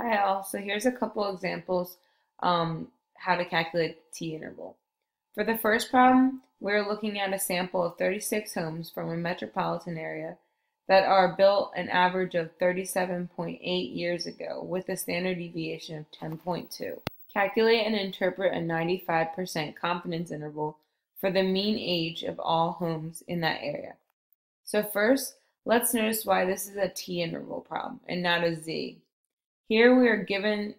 Hi all, so here's a couple examples how to calculate the t-interval. For the first problem, we're looking at a sample of 36 homes from a metropolitan area that are built an average of 37.8 years ago with a standard deviation of 10.2. Calculate and interpret a 95% confidence interval for the mean age of all homes in that area. So first, let's notice why this is a t-interval problem and not a z. Here we are given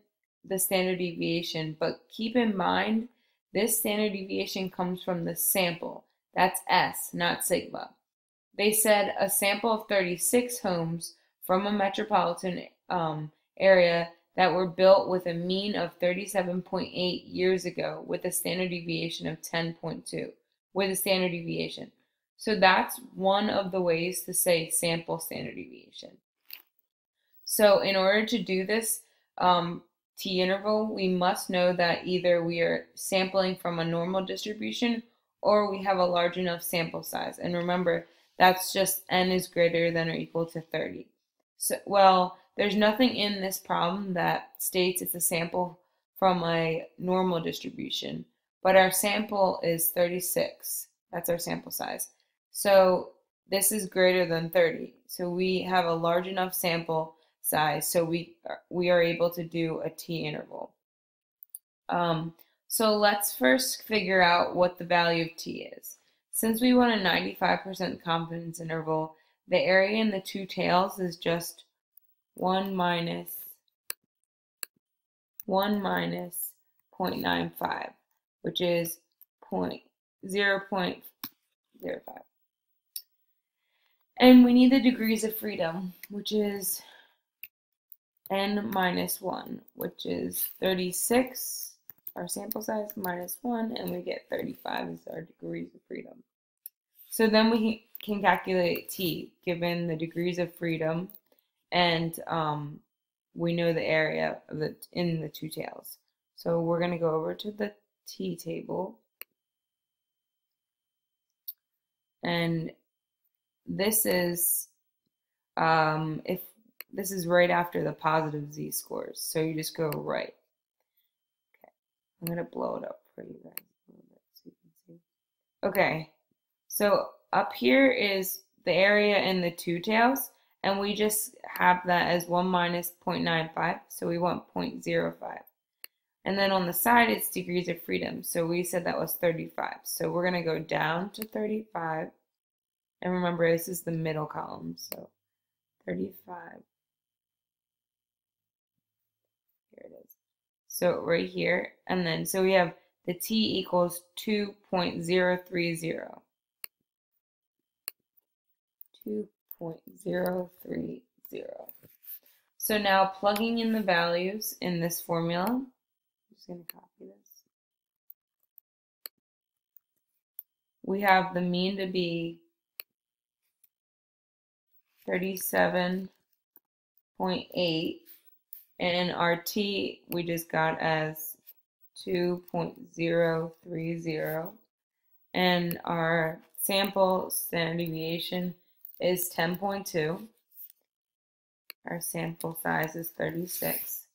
the standard deviation, but keep in mind this standard deviation comes from the sample. That's S, not sigma. They said a sample of 36 homes from a metropolitan area that were built with a mean of 37.8 years ago with a standard deviation of 10.2 with a standard deviation. So that's one of the ways to say sample standard deviation. So in order to do this t-interval, we must know that either we are sampling from a normal distribution or we have a large enough sample size. And remember, that's just n is greater than or equal to 30. So, well, there's nothing in this problem that states it's a sample from a normal distribution, but our sample is 36. That's our sample size. So this is greater than 30. So we have a large enough sample size, so we are able to do a t-interval. So let's first figure out what the value of t is. Since we want a 95% confidence interval, the area in the two tails is just 1 minus 0.95, which is 0.05. And we need the degrees of freedom, which is n minus 1, which is 36, our sample size, minus 1, and we get 35 as our degrees of freedom. So then we can calculate t, given the degrees of freedom, and we know the area of in the two tails. So we're going to go over to the t table, and this is if this is right after the positive z-scores, so you just go right. Okay, I'm going to blow it up for you guys a little bit so you can see. Okay, so up here is the area in the two tails, and we just have that as 1 minus 0.95, so we want 0.05. And then on the side, it's degrees of freedom, so we said that was 35. So we're going to go down to 35, and remember, this is the middle column, so 35. Here it is. So right here, and then so we have the t equals 2.030. 2.030. So now plugging in the values in this formula, I'm just going to copy this. We have the mean to be 37.8, and our t we just got as 2.030, and our sample standard deviation is 10.2. Our sample size is 36.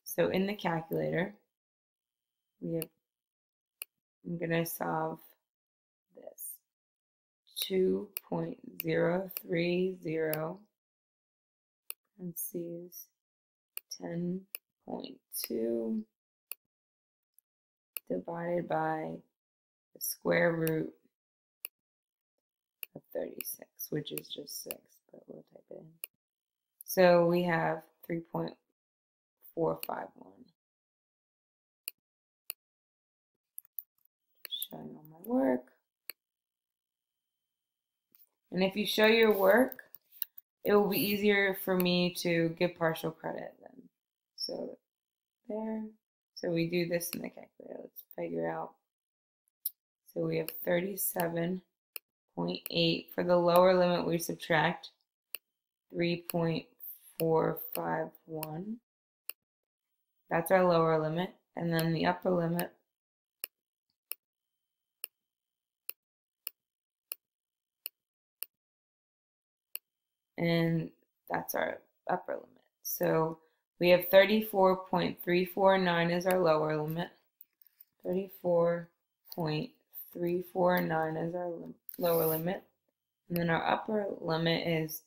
So in the calculator, I'm going to solve this. 2.030 parentheses 10.2 divided by the square root of 36, which is just 6, but we'll type it in. So we have 3.451. Showing all my work. And if you show your work, it will be easier for me to give partial credit then. So there. So we do this in the calculator. Let's figure out. So we have 37.8. For the lower limit, we subtract 3.451. That's our lower limit. And then the upper limit, and that's our upper limit. So We have 34.349 as our lower limit. 34.349 as our lower limit. And then our upper limit is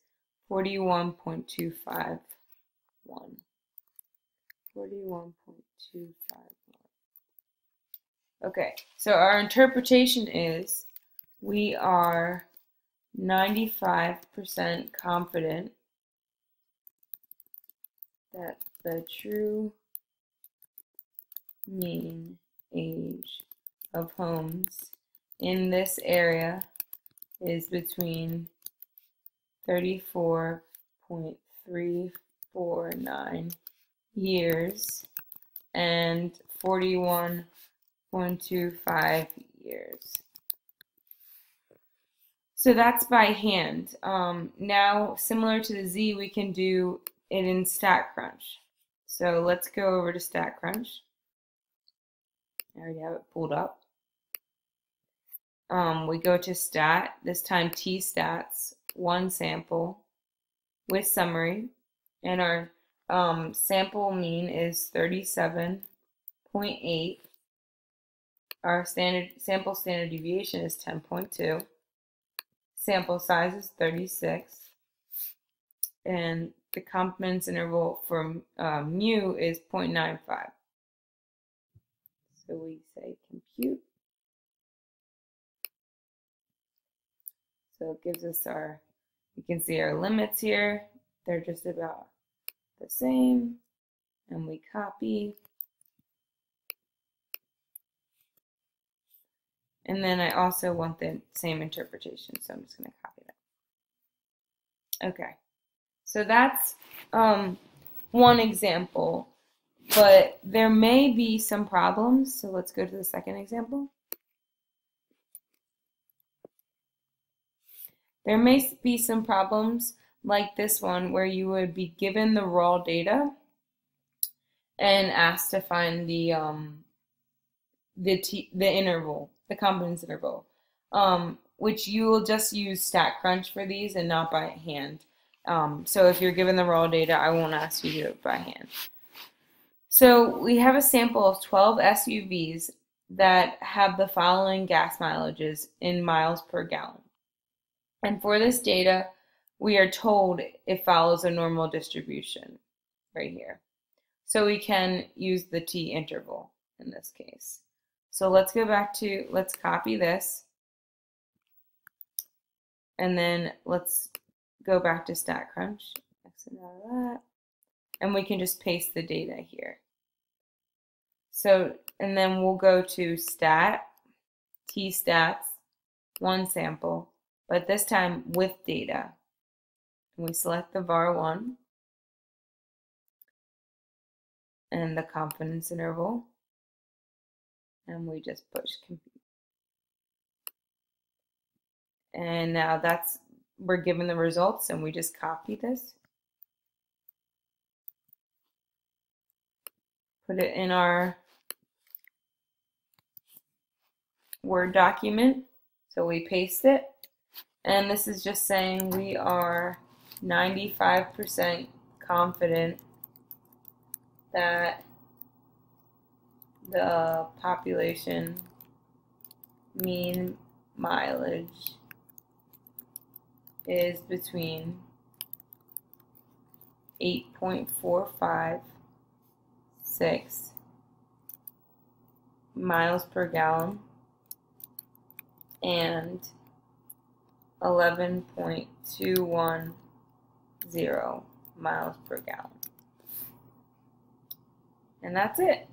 41.251. 41.251. Okay, so our interpretation is we are 95% confident that the true mean age of homes in this area is between 34.349 years and 41.25 years. So that's by hand. Now, similar to the Z, we can do it in StatCrunch. So let's go over to StatCrunch. I already have it pulled up. We go to Stat, this time T-Stats, one sample with summary, and our sample mean is 37.8. Our sample standard deviation is 10.2. Sample size is 36. And the confidence interval for mu is 0.95. So we say compute. So it gives us you can see our limits here. They're just about the same. And we copy. And then I also want the same interpretation, so I'm just going to copy that. Okay, so that's one example, but there may be some problems. So let's go to the second example. There may be some problems like this one where you would be given the raw data and asked to find the interval, the confidence interval, which you will just use StatCrunch for these and not by hand. So if you're given the raw data, I won't ask you to do it by hand. So we have a sample of 12 SUVs that have the following gas mileages in miles per gallon. And for this data, we are told it follows a normal distribution right here. So we can use the T interval in this case. So let's go back to, let's copy this. And then let's go back to StatCrunch. Exit out of that. And we can just paste the data here. So, and then we'll go to Stat, T-Stats, one sample, but this time with data. And we select the var1 and the confidence interval. And we just push compute. And now we're given the results, and we just copy this. Put it in our Word document. So we paste it. And this is just saying we are 95% confident that the population mean mileage is between 8.456 miles per gallon and 11.210 miles per gallon. And that's it.